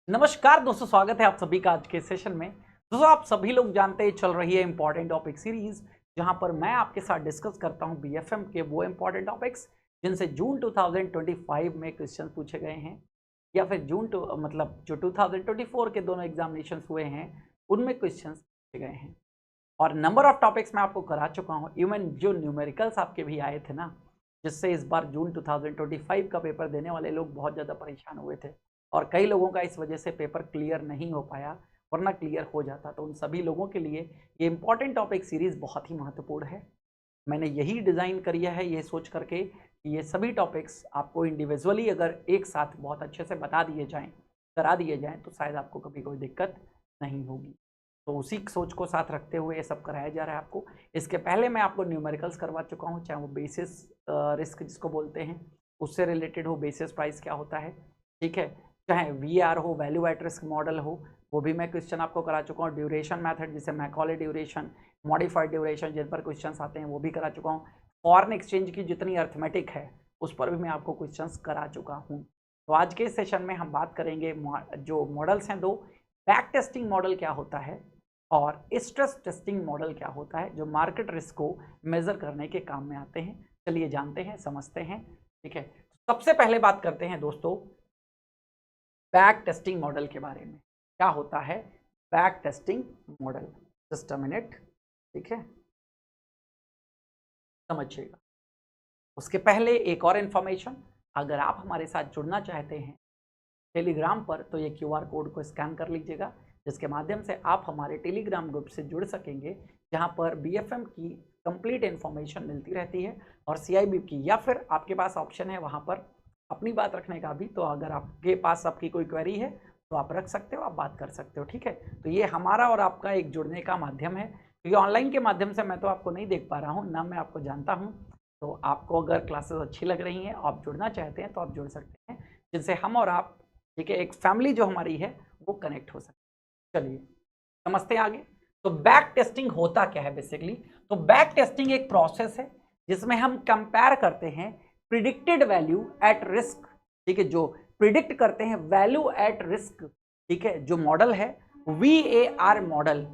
नमस्कार दोस्तों, स्वागत है आप सभी का आज के सेशन में। दोस्तों, आप सभी लोग जानते हैं चल रही है इंपॉर्टेंट टॉपिक सीरीज, जहां पर मैं आपके साथ डिस्कस करता हूं बीएफएम के वो इंपॉर्टेंट टॉपिक्स जिनसे जून 2025 में क्वेश्चन पूछे गए हैं, या फिर मतलब जो 2024 के दोनों एग्जामिनेशन हुए हैं उनमें क्वेश्चन पूछे गए हैं। और नंबर ऑफ टॉपिक्स मैं आपको करा चुका हूँ। इवन जो न्यूमेरिकल्स आपके भी आए थे ना, जिससे इस बार जून 2025 का पेपर देने वाले लोग बहुत ज़्यादा परेशान हुए थे और कई लोगों का इस वजह से पेपर क्लियर नहीं हो पाया, वरना क्लियर हो जाता। तो उन सभी लोगों के लिए ये इंपॉर्टेंट टॉपिक सीरीज बहुत ही महत्वपूर्ण है। मैंने यही डिज़ाइन करिया है ये सोच करके कि ये सभी टॉपिक्स आपको इंडिविजुअली अगर एक साथ बहुत अच्छे से बता दिए जाएं, करा दिए जाएं, तो शायद आपको कभी कोई दिक्कत नहीं होगी। तो उसी सोच को साथ रखते हुए ये सब कराया जा रहा है आपको। इसके पहले मैं आपको न्यूमेरिकल्स करवा चुका हूँ, चाहे वो बेसिस रिस्क जिसको बोलते हैं उससे रिलेटेड हो, बेसिस प्राइस क्या होता है, ठीक है, चाहे वीआर हो, वैल्यू एट रिस्क मॉडल हो, वो भी मैं क्वेश्चन आपको करा चुका हूँ। ड्यूरेशन मेथड जिसे मैकॉले ड्यूरेशन, मॉडिफाइड ड्यूरेशन जिन पर क्वेश्चन आते हैं वो भी करा चुका हूँ। फॉरेन एक्सचेंज की जितनी अर्थमेटिक है उस पर भी मैं आपको क्वेश्चन करा चुका हूँ। तो आज के सेशन में हम बात करेंगे जो मॉडल्स हैं दो, बैक टेस्टिंग मॉडल क्या होता है और स्ट्रेस टेस्टिंग मॉडल क्या होता है, जो मार्केट रिस्क को मेजर करने के काम में आते हैं। चलिए जानते हैं, समझते हैं, ठीक है। सबसे पहले बात करते हैं दोस्तों बैक टेस्टिंग मॉडल के बारे में। क्या होता है back testing model? Just a minute, ठीक है, समझिएगा। उसके पहले एक और इन्फॉर्मेशन, अगर आप हमारे साथ जुड़ना चाहते हैं टेलीग्राम पर, तो ये क्यूआर कोड को स्कैन कर लीजिएगा, जिसके माध्यम से आप हमारे टेलीग्राम ग्रुप से जुड़ सकेंगे, जहां पर बीएफएम की कंप्लीट इन्फॉर्मेशन मिलती रहती है और सीआईबी की, या फिर आपके पास ऑप्शन है वहां पर अपनी बात रखने का भी। तो अगर आपके पास आपकी कोई क्वेरी है तो आप रख सकते हो, आप बात कर सकते हो, ठीक है। तो ये हमारा और आपका एक जुड़ने का माध्यम है, क्योंकि ऑनलाइन के माध्यम से मैं तो आपको नहीं देख पा रहा हूँ, ना मैं आपको जानता हूँ। तो आपको अगर क्लासेस अच्छी लग रही हैं, आप जुड़ना चाहते हैं तो आप जुड़ सकते हैं, जिनसे हम और आप, ठीक है, एक फैमिली जो हमारी है वो कनेक्ट हो सके। चलिए समझते हैं आगे। तो बैक टेस्टिंग होता क्या है बेसिकली? तो बैक टेस्टिंग एक प्रोसेस है जिसमें हम कंपेयर करते हैं प्रिडिक्टेड वैल्यू एट रिस्क, ठीक है, जो प्रिडिक्ट करते हैं वैल्यू एट रिस्क, ठीक है, जो मॉडल है VAR मॉडल,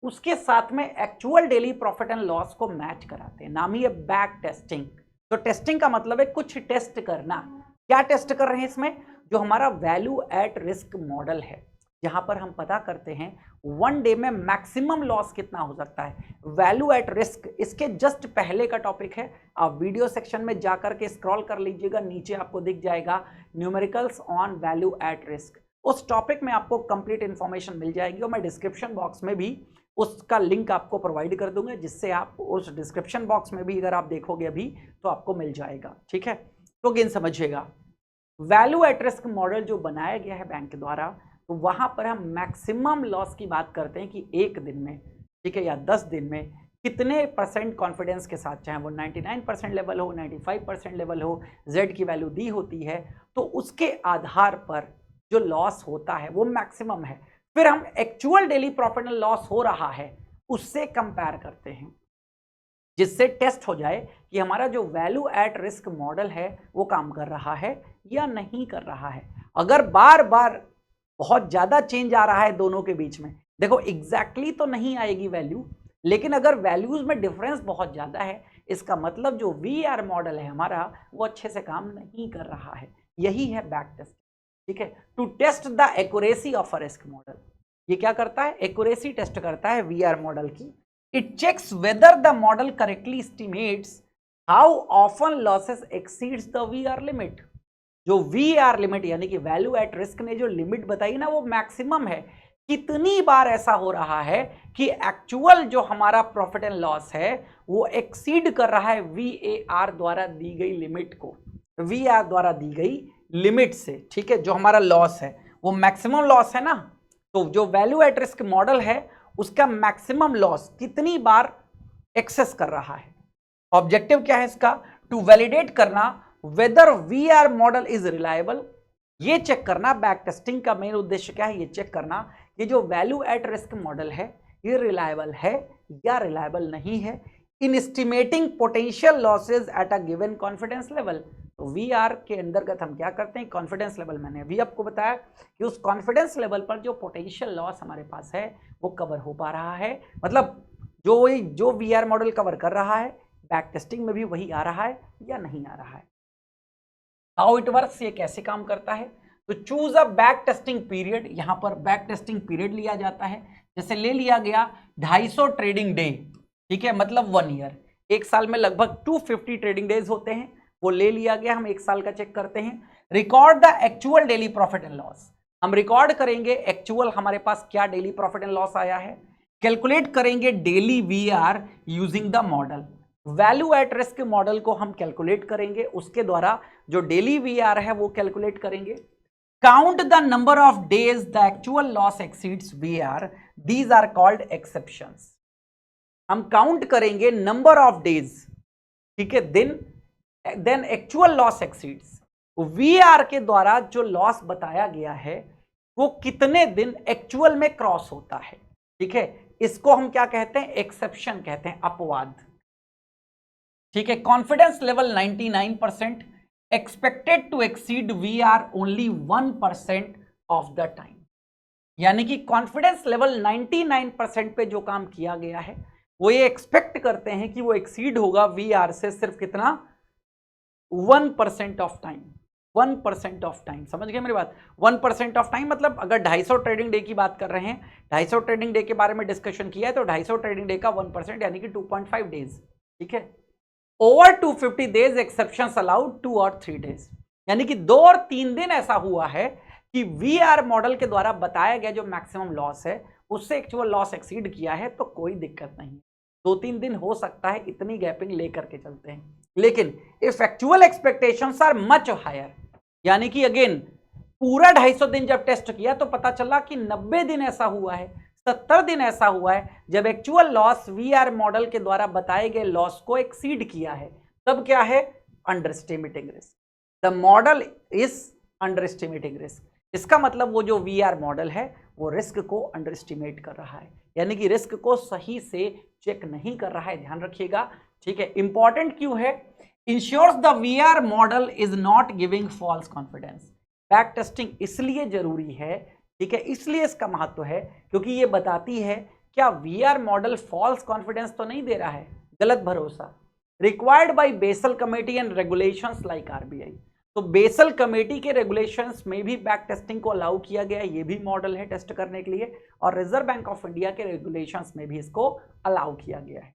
उसके साथ में actual daily profit and loss को मैच कराते हैं। नाम ही है बैक टेस्टिंग। तो टेस्टिंग का मतलब है कुछ टेस्ट करना। क्या टेस्ट कर रहे हैं इसमें? जो हमारा वैल्यू एट रिस्क मॉडल है, जहां पर हम पता करते हैं वन डे में मैक्सिमम लॉस कितना हो सकता है, वैल्यू एट रिस्क। इसके जस्ट पहले का टॉपिक है, आप वीडियो सेक्शन में जाकर के स्क्रॉल कर लीजिएगा, नीचे आपको दिख जाएगा numericals on value at risk. उस टॉपिक में आपको कंप्लीट इंफॉर्मेशन मिल जाएगी और मैं डिस्क्रिप्शन बॉक्स में भी उसका लिंक आपको प्रोवाइड कर दूंगा, जिससे आप उस डिस्क्रिप्शन बॉक्स में भी अगर आप देखोगे अभी तो आपको मिल जाएगा, ठीक है। तो अगेन समझिएगा, वैल्यू एट रिस्क मॉडल जो बनाया गया है बैंक द्वारा, तो वहां पर हम मैक्सिमम लॉस की बात करते हैं कि एक दिन में, ठीक है, या 10 दिन में कितने परसेंट कॉन्फिडेंस के साथ, चाहे वो 99% लेवल हो, 95% लेवल हो, जेड की वैल्यू दी होती है, तो उसके आधार पर जो लॉस होता है वो मैक्सिमम है। फिर हम actual daily profit and loss हो रहा है उससे कंपेयर करते हैं, जिससे टेस्ट हो जाए कि हमारा जो वैल्यू एट रिस्क मॉडल है वो काम कर रहा है या नहीं कर रहा है। अगर बार बार बहुत ज्यादा चेंज आ रहा है दोनों के बीच में, देखो एग्जैक्टली तो नहीं आएगी वैल्यू, लेकिन अगर वैल्यूज में डिफरेंस बहुत ज्यादा है, इसका मतलब जो VAR मॉडल है हमारा वो अच्छे से काम नहीं कर रहा है। यही है बैक टेस्ट, ठीक है, to test the accuracy of a risk model. ये क्या करता है? एक्यूरेसी टेस्ट करता है VAR मॉडल की। It checks whether the model correctly estimates how often losses exceeds the VAR limit. जो VAR लिमिट यानी कि वैल्यू एट रिस्क ने जो लिमिट बताई ना वो मैक्सिमम है, कितनी बार ऐसा हो रहा है कि एक्चुअल जो हमारा प्रॉफिट एंड लॉस है वो एक्सीड कर रहा है VAR द्वारा दी गई लिमिट को, VAR द्वारा दी गई लिमिट से, ठीक है। जो हमारा लॉस है वो मैक्सिमम लॉस है ना, तो जो वैल्यू एट रिस्क मॉडल है उसका मैक्सिमम लॉस कितनी बार एक्सेस कर रहा है। ऑब्जेक्टिव क्या है इसका? टू वैलिडेट करना whether VAR model is reliable. ये चेक करना, बैक टेस्टिंग का मेन उद्देश्य क्या है? ये चेक करना कि जो वैल्यू एट रिस्क मॉडल है ये रिलायबल है या रिलायबल नहीं है in estimating potential losses at a given confidence level. तो VR के अंतर्गत हम क्या करते हैं, कॉन्फिडेंस लेवल मैंने अभी आपको बताया कि उस कॉन्फिडेंस लेवल पर जो पोटेंशियल लॉस हमारे पास है वो कवर हो पा रहा है, मतलब जो VR मॉडल कवर कर रहा है बैक टेस्टिंग में भी वही आ रहा है या नहीं आ रहा है। हाउ इट वर्क्स, ये कैसे काम करता है, तो choose a back testing period. यहां पर बैक टेस्टिंग पीरियड लिया जाता है, जैसे ले लिया गया 250 ट्रेडिंग डे, ठीक है, मतलब 1 ईयर। एक साल में लगभग 250 ट्रेडिंग डेज होते हैं, वो ले लिया गया, हम एक साल का चेक करते हैं। Record the actual daily profit and loss, हम रिकॉर्ड करेंगे एक्चुअल हमारे पास क्या डेली प्रॉफिट एंड लॉस आया है। कैलकुलेट करेंगे daily VR using the model, value at risk model को हम कैलकुलेट करेंगे, उसके द्वारा जो डेली VR है वो कैलकुलेट करेंगे। Count the number of days the actual loss exceeds VR, these are called exceptions. हम काउंट करेंगे नंबर ऑफ डेज, ठीक है, then actual loss exceeds, VR के द्वारा जो लॉस बताया गया है वो कितने दिन एक्चुअल में क्रॉस होता है, ठीक है, इसको हम क्या कहते हैं, एक्सेप्शन कहते हैं, अपवाद, ठीक है। Confidence level 99%, expected to exceed VR only 1% of the time, यानी कि कॉन्फिडेंस लेवल 99% पे जो काम किया गया है वो ये एक्सपेक्ट करते हैं कि वो एक्सीड होगा VR से सिर्फ कितना, 1% ऑफ टाइम, 1% ऑफ टाइम, समझ गए मेरी बात। 1% ऑफ टाइम मतलब अगर 250 ट्रेडिंग डे की बात कर रहे हैं, 250 ट्रेडिंग डे के बारे में डिस्कशन किया है, तो 250 ट्रेडिंग डे का 1% यानी कि 2.5 डेज, ठीक है। ओवर 250 डेज एक्सेप्शंस अलाउड 2 और 3 डेज, यानी कि 2 और 3 दिन ऐसा हुआ है कि VR मॉडल के द्वारा बताया गया जो मैक्सिमम लॉस है उससे एक्चुअल लॉस एक्सीड किया है, तो कोई दिक्कत नहीं, 2-3 दिन हो सकता है, इतनी गैपिंग लेकर के चलते हैं। लेकिन if actual expectations are much higher, यानी कि अगेन पूरा 250 दिन जब टेस्ट किया तो पता चला कि 90 दिन ऐसा हुआ है, 70 दिन ऐसा हुआ है जब एक्चुअल लॉस VR मॉडल के द्वारा बताए गए लॉस को एक्सीड किया है, तब क्या है, under estimating risk, the model is under estimating risk. इसका मतलब वो जो VR मॉडल है वो रिस्क को अंडर एस्टिमेट कर रहा है, यानी कि रिस्क को सही से चेक नहीं कर रहा है, ध्यान रखिएगा, ठीक है। इंपॉर्टेंट क्यों है, ensures the VR model is not giving false confidence. Back testing इसलिए जरूरी है, ठीक है, इसलिए इसका महत्व है क्योंकि ये बताती है क्या VR मॉडल फॉल्स कॉन्फिडेंस तो नहीं दे रहा है, गलत भरोसा। Required by basal committee and regulations like RBI, तो बेसल कमेटी के रेगुलेशंस में भी बैक टेस्टिंग को अलाउ किया गया, ये भी मॉडल है टेस्ट करने के लिए, और रिजर्व बैंक ऑफ इंडिया के रेगुलेशंस में भी इसको अलाउ किया गया है।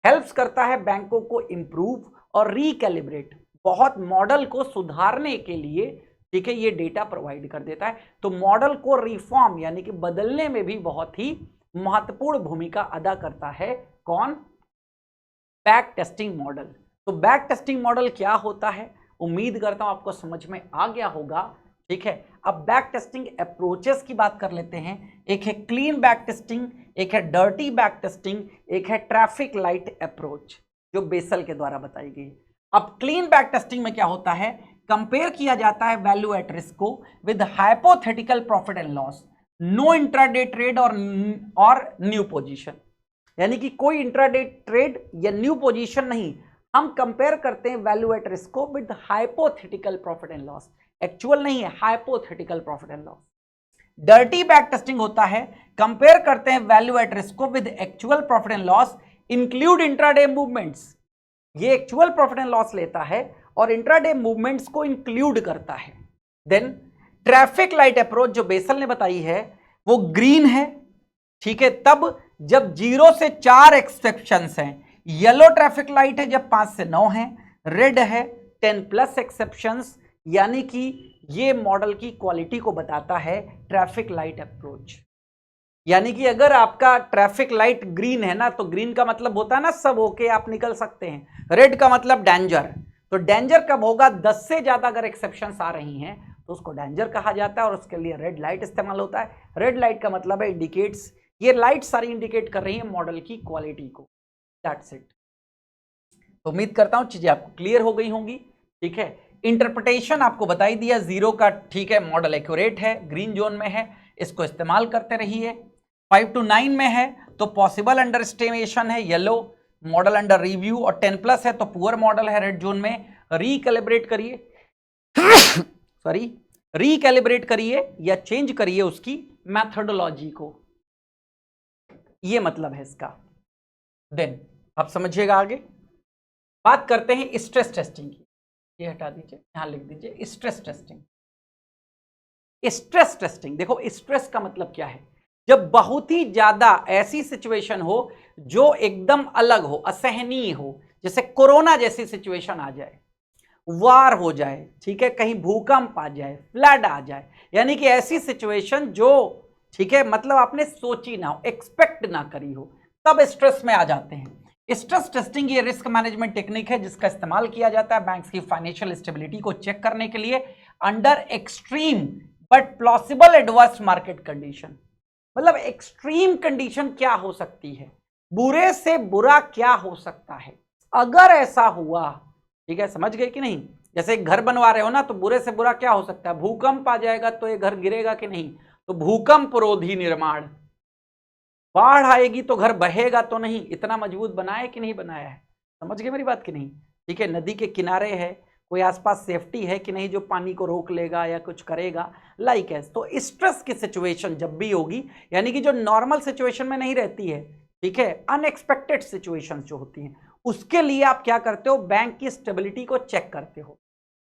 हेल्प्स करता है बैंकों को इंप्रूव और रिकैलिब्रेट, बहुत मॉडल को सुधारने के लिए, ठीक है, ये डेटा प्रोवाइड कर देता है। तो मॉडल को रिफॉर्म यानी कि बदलने में भी बहुत ही महत्वपूर्ण भूमिका अदा करता है, कौन, बैक टेस्टिंग मॉडल। तो बैक टेस्टिंग मॉडल क्या होता है, उम्मीद करता हूं आपको समझ में आ गया होगा, ठीक है। अब बैक टेस्टिंग अप्रोचेस की बात कर लेते हैं, एक है क्लीन बैक टेस्टिंग, एक है डर्टी बैक टेस्टिंग, एक है ट्रैफिक लाइट अप्रोच जो बेसल के द्वारा बताई गई। अब क्लीन बैक टेस्टिंग में क्या होता है, कंपेयर किया जाता है वैल्यू एट रिस्क को with hypothetical profit and loss, no intraday trade और न्यू पोजीशन, यानी कि कोई इंट्राडे ट्रेड या न्यू पोजीशन नहीं, हम कंपेयर करते हैं वैल्यू एट रिस्क को with hypothetical profit and loss, actual नहीं है, hypothetical profit and loss. Dirty back testing होता है, कंपेयर करते हैं वैल्यू एट रिस्क को with actual profit and loss, include intraday movements, ये एक्चुअल प्रॉफिट एंड लॉस लेता है और इंट्राडे मूवमेंट्स को इंक्लूड करता है। देन ट्रैफिक लाइट अप्रोच जो बेसल ने बताई है वो ग्रीन है, ठीक है, तब जब 0 से 4 एक्सेप्शंस हैं, येलो ट्रैफिक लाइट है जब 5 से 9 है, रेड है 10+ एक्सेप्शंस, यानी कि ये मॉडल की क्वालिटी को बताता है ट्रैफिक लाइट अप्रोच। यानी कि अगर आपका ट्रैफिक लाइट ग्रीन है ना, तो ग्रीन का मतलब होता है ना सब ओके आप निकल सकते हैं, रेड का मतलब डेंजर, तो डेंजर कब होगा, 10 से ज्यादा अगर एक्सेप्शंस आ रही हैं तो उसको डेंजर कहा जाता है और उसके लिए रेड लाइट इस्तेमाल होता है। रेड लाइट का मतलब है इंडिकेट्स, ये लाइट सारी इंडिकेट कर रही है मॉडल की क्वालिटी को, दैट्स इट। तो उम्मीद करता हूं चीजें आपको क्लियर हो गई होंगी, ठीक है। इंटरप्रिटेशन आपको बताई दिया 0 का, ठीक है, मॉडल एक्यूरेट है, ग्रीन जोन में है, इसको इस्तेमाल करते रहिए। 5 to 9 में है तो पॉसिबल अंडर एस्टिमेशन है, येलो, मॉडल अंडर रिव्यू, और 10+ है तो पुअर मॉडल है, रेड जोन में। रिकैलिब्रेट करिए सॉरी रिकैलिब्रेट करिए या चेंज करिए उसकी मैथडोलॉजी को, ये मतलब है इसका। देन आप समझिएगा आगे बात करते हैं स्ट्रेस टेस्टिंग की। ये हटा दीजिए, यहां लिख दीजिए स्ट्रेस टेस्टिंग। स्ट्रेस टेस्टिंग, देखो स्ट्रेस का मतलब क्या है, जब बहुत ही ज्यादा ऐसी सिचुएशन हो जो एकदम अलग हो, असहनीय हो, जैसे कोरोना जैसी सिचुएशन आ जाए, वार हो जाए, ठीक है, कहीं भूकंप आ जाए, फ्लड आ जाए, यानी कि ऐसी सिचुएशन जो, ठीक है, मतलब आपने सोची ना हो, एक्सपेक्ट ना करी हो, तब स्ट्रेस में आ जाते हैं। स्ट्रेस टेस्टिंग ये रिस्क मैनेजमेंट टेक्निक है जिसका इस्तेमाल किया जाता है बैंक्स की फाइनेंशियल स्टेबिलिटी को चेक करने के लिए under extreme but plausible adverse market condition. मतलब एक्सट्रीम कंडीशन क्या हो सकती है, बुरे से बुरा क्या हो सकता है, अगर ऐसा हुआ, ठीक है, समझ गए कि नहीं, जैसे एक घर बनवा रहे हो ना, तो बुरे से बुरा क्या हो सकता है, भूकंप आ जाएगा तो ये घर गिरेगा कि नहीं, तो भूकंप रोधी निर्माण, बाढ़ आएगी तो घर बहेगा तो नहीं, इतना मजबूत बनाया कि नहीं बनाया है, समझ गए मेरी बात कि नहीं, ठीक है, नदी के किनारे है, कोई आसपास सेफ्टी है कि नहीं जो पानी को रोक लेगा या कुछ करेगा, लाइक है। तो स्ट्रेस की सिचुएशन जब भी होगी, यानी कि जो नॉर्मल सिचुएशन में नहीं रहती है, ठीक है, अनएक्सपेक्टेड सिचुएशन जो होती हैं, उसके लिए आप क्या करते हो, बैंक की स्टेबिलिटी को चेक करते हो।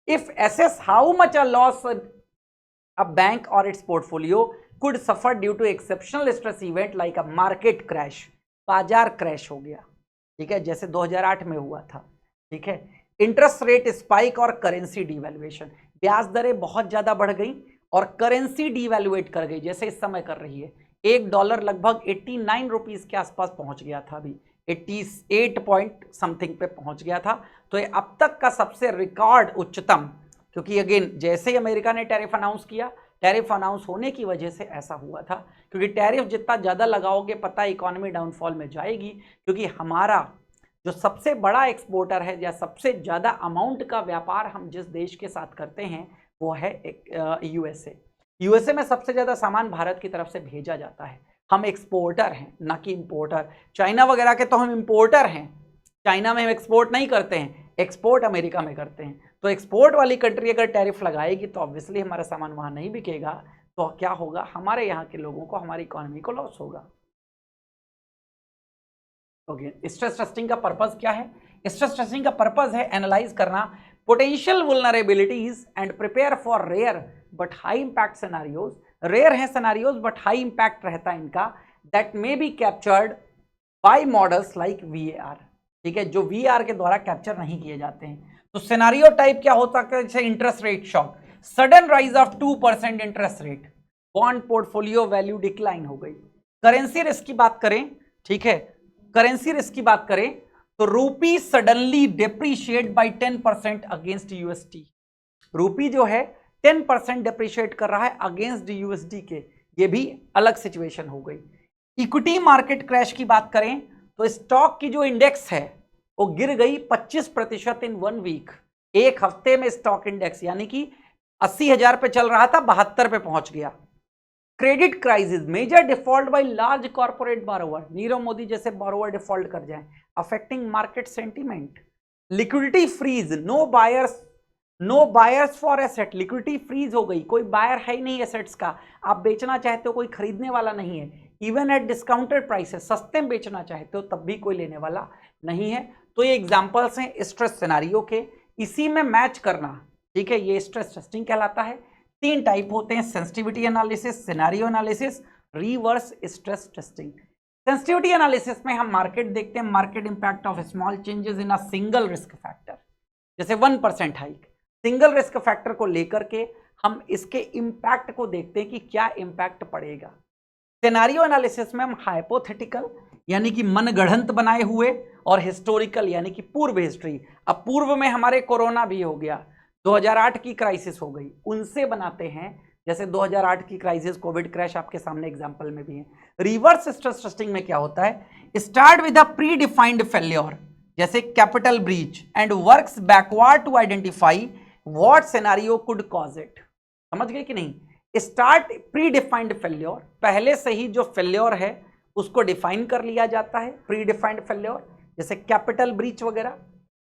If assess how much a loss a bank or its portfolio could suffer due to exceptional stress event like a market crash, बाजार क्रैश हो गया, ठीक है, जैसे 2008 में हुआ था, ठीक है, इंटरेस्ट रेट स्पाइक और करेंसी डिवैल्यूएशन, ब्याज दरें बहुत ज्यादा बढ़ गई और करेंसी डिवैल्यूएट कर गई, जैसे इस समय कर रही है। $1 लगभग 89 रुपीज के आसपास पहुंच गया था, अभी 88 पॉइंट समथिंग पे पहुंच गया था। तो ये अब तक का सबसे रिकॉर्ड उच्चतम, क्योंकि अगेन जैसे ही अमेरिका ने टैरिफ अनाउंस किया, टैरिफ अनाउंस होने की वजह से ऐसा हुआ था, क्योंकि टैरिफ जितना ज्यादा लगाओगे पता इकोनॉमी डाउनफॉल में जाएगी, क्योंकि हमारा जो सबसे बड़ा एक्सपोर्टर है या सबसे ज्यादा अमाउंट का व्यापार हम जिस देश के साथ करते हैं वो है यूएसए। यूएसए में सबसे ज्यादा सामान भारत की तरफ से भेजा जाता है, हम एक्सपोर्टर हैं ना कि इंपोर्टर। चाइना वगैरह के तो हम इंपोर्टर हैं, चाइना में हम एक्सपोर्ट नहीं करते हैं, एक्सपोर्ट अमेरिका में करते हैं। तो एक्सपोर्ट वाली कंट्री अगर टैरिफ लगाएगी तो ऑब्वियसली हमारा सामान वहां नहीं बिकेगा, तो क्या होगा, हमारे यहाँ के लोगों को, हमारी इकोनॉमी को लॉस होगा। ओके, स्ट्रेस टेस्टिंग का पर्पस क्या है, स्ट्रेस टेस्टिंग का पर्पस है एनालाइज करना potential vulnerabilities and prepare for rare but high impact scenarios. Rare है सिनेरियोज बट हाई इंपैक्ट रहता है इनका, that may be captured by models like VAR, ठीक है, जो वीआर के द्वारा कैप्चर नहीं किए जाते हैं। तो सिनेरियो टाइप क्या होता है, जैसे interest rate shock, sudden rise of 2% interest rate, bond portfolio value decline हो गई। करेंसी रिस्क की बात करें, ठीक है, करेंसी रिस्क की बात करें तो रूपी सडनली डिप्रीशिएट बाय 10% अगेंस्ट यूएसडी, रूपी जो है 10% डिप्रीशिएट कर रहा है अगेंस्ट यूएसडी के, ये भी अलग सिचुएशन हो गई। इक्विटी मार्केट क्रैश की बात करें तो स्टॉक की जो इंडेक्स है वो गिर गई 25% इन 1 वीक, एक हफ्ते में स्टॉक इंडेक्स, यानी कि 80,000 पे चल रहा था 72 पे पहुंच गया। Credit crisis, major default by large corporate borrower, Nirav Modi जैसे बोरोवर डिफॉल्ट कर जाएं, affecting market sentiment. Liquidity freeze, no buyers for asset, liquidity freeze हो गई, कोई बायर है ही नहीं एसेट्स का, आप बेचना चाहते हो कोई खरीदने वाला नहीं है, इवन एट डिस्काउंटेड प्राइसेस, सस्ते में बेचना चाहते हो तब भी कोई लेने वाला नहीं है। तो ये एग्जांपल्स हैं स्ट्रेस सिनेरियो के, इसी में मैच करना, ठीक है, ये स्ट्रेस टेस्टिंग कहलाता है। 3 टाइप होते हैं, sensitivity analysis, scenario analysis, reverse stress testing. Sensitivity analysis में हम मार्केट देखते हैं, market impact of small changes in a single risk factor, जैसे 1% हाइक, सिंगल रिस्क फैक्टर को लेकर के हम इसके इंपैक्ट को देखते हैं कि क्या इंपैक्ट पड़ेगा। सिनेरियो एनालिसिस में हम हाइपोथेटिकल यानी कि मनगढ़ंत बनाए हुए और हिस्टोरिकल यानी कि पूर्व हिस्ट्री, अब पूर्व में हमारे कोरोना भी हो गया, 2008 की क्राइसिस हो गई, उनसे बनाते हैं, जैसे 2008 की क्राइसिस, कोविड क्रैश आपके सामने एग्जांपल में भी है। रिवर्स स्ट्रेस टेस्टिंग में क्या होता है, start with a pre defined failure जैसे capital breach and works backward to identify what scenario could cause it. समझ गए कि नहीं, स्टार्ट प्री डिफाइंड फेल्योर, पहले से ही जो फेल्योर है उसको डिफाइन कर लिया जाता है, प्री डिफाइंड फेल्योर जैसे कैपिटल ब्रीच वगैरह,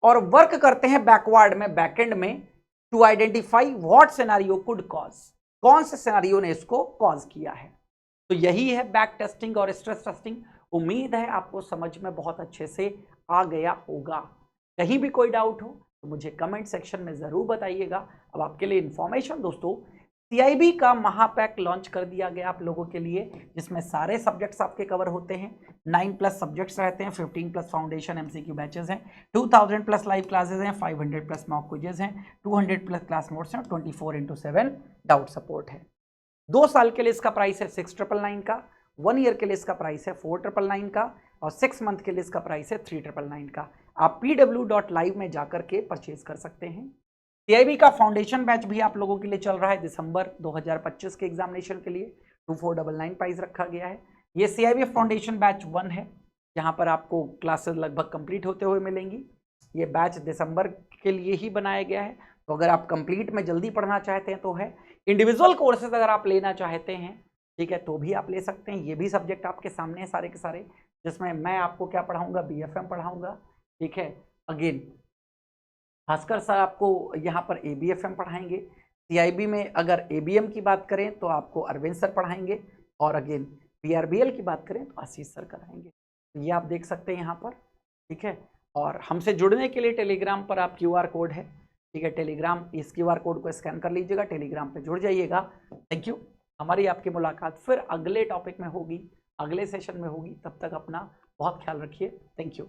और वर्क करते हैं बैकवर्ड में, बैकएंड में, to identify what scenario could cause, कौन से सिनेरियो ने इसको कॉज किया है। तो यही है बैक टेस्टिंग और स्ट्रेस टेस्टिंग। उम्मीद है आपको समझ में बहुत अच्छे से आ गया होगा। कहीं भी कोई डाउट हो तो मुझे कमेंट सेक्शन में जरूर बताइएगा। अब आपके लिए इंफॉर्मेशन दोस्तों, CIB का महापैक लॉन्च कर दिया गया आप लोगों के लिए, जिसमें सारे सब्जेक्ट्स आपके कवर होते हैं। 9+ सब्जेक्ट्स रहते हैं, 15+ फाउंडेशन MCQ बैचेस हैं, 2000+ लाइव क्लासेस हैं, 500+ मॉक क्विजेस हैं, 200+ क्लास नोट्स हैं, 24/7 डाउट सपोर्ट है। 2 साल के लिए इसका प्राइस है 6,999 का, 1 ईयर के लिए इसका प्राइस है 4,999 का, और 6 मंथ के लिए इसका प्राइस है 3,999 का। आप pw.live में जाकर के परचेज कर सकते हैं। CIB का फाउंडेशन बैच भी आप लोगों के लिए चल रहा है दिसंबर 2025 के एग्जामिनेशन के लिए, 2499 प्राइस रखा गया है। ये CIB फाउंडेशन बैच 1 है, जहां पर आपको क्लासेस लगभग कंप्लीट होते हुए मिलेंगी। ये बैच दिसंबर के लिए ही बनाया गया है, तो अगर आप कंप्लीट में जल्दी पढ़ना चाहते हैं तो है। इंडिविजुअल कोर्सेज अगर आप लेना चाहते हैं, ठीक है, तो भी आप ले सकते हैं। ये भी सब्जेक्ट आपके सामने है सारे के सारे, जिसमें मैं आपको क्या पढ़ाऊंगा, BFM पढ़ाऊंगा, ठीक है। अगेन भास्कर सर आपको यहाँ पर ABFM पढ़ाएंगे। CIB में अगर ABM की बात करें तो आपको अरविंद सर पढ़ाएंगे, और अगेन PRBL की बात करें तो आशीष सर कराएंगे। तो ये आप देख सकते हैं यहाँ पर, ठीक है। और हमसे जुड़ने के लिए टेलीग्राम पर आप QR कोड है, ठीक है, टेलीग्राम इस QR कोड को स्कैन कर लीजिएगा, टेलीग्राम पे जुड़ जाइएगा। Thank you. हमारी आपकी मुलाकात फिर अगले टॉपिक में होगी, अगले सेशन में होगी। तब तक अपना बहुत ख्याल रखिए। Thank you.